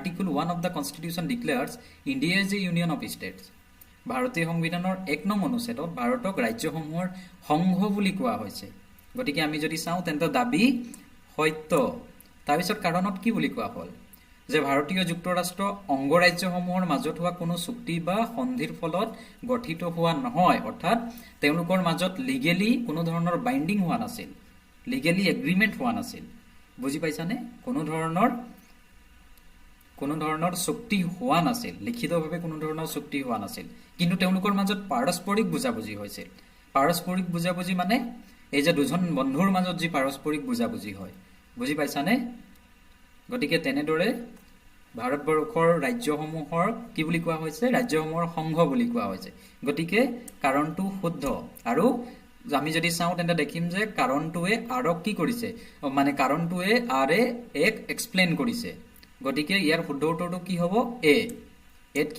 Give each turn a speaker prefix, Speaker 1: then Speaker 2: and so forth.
Speaker 1: Article 1 of the Constitution declares India is a union of states. ভাৰতীয় সংবিধানৰ 1 নং অনুচ্ছেদত ভাৰতক ৰাজ্যসমূহৰ সংঘ বুলি কোৱা হৈছে গতিকে আমি যদি চাওঁ তেন্তে দাবী সত্য তাৰপিছত কাৰণত কি বুলি কোৱা হ'ল যে ভাৰতীয় যুক্তৰাষ্ট্ৰ অংগৰাজ্যসমূহৰ মাজত হোৱা কোনো চুক্তি বা সন্ধিৰ ফলত গঠিত হোৱা নহয় অৰ্থাৎ তেওঁলোকৰ মাজত লিগেলি কোনো ধৰণৰ বাইন্ডিং হোৱা নাছিল লিগেলি এগ্ৰিমেন্ট হোৱা নাছিল বুজি পাইছানে কোনো ধৰণৰ চুক্তি হোৱা নাছিল লিখিতভাৱে কোনো ধৰণৰ চুক্তি হোৱা নাছিল কিন্তু তেওঁলোকৰ মাজত পাৰস্পৰিক বুজাবুজি হৈছিল পাৰস্পৰিক বুজাবুজি মানে এই যে দুজন বন্ধুৰ মাজত যি পাৰস্পৰিক বুজাবুজি হয় বুজি পাইছানে গতিকে তেনেদৰে ভাৰতবৰ্ষৰ ৰাজ্যসমূহৰ কি বুলি কোৱা হৈছে ৰাজ্যসমূহৰ সংঘ বুলি কোৱা হৈছে গতিকে কাৰণটো শুদ্ধ আৰু আমি যদি চাওঁ তেন্তে দেখিম যে কাৰণটোৱে আৰক কি কৰিছে মানে কাৰণটোৱে আৰে এক এক্সপ্লেইন কৰিছে গতিকে ইয়াৰ শুদ্ধ উত্তৰটো কি হ'ব এত কি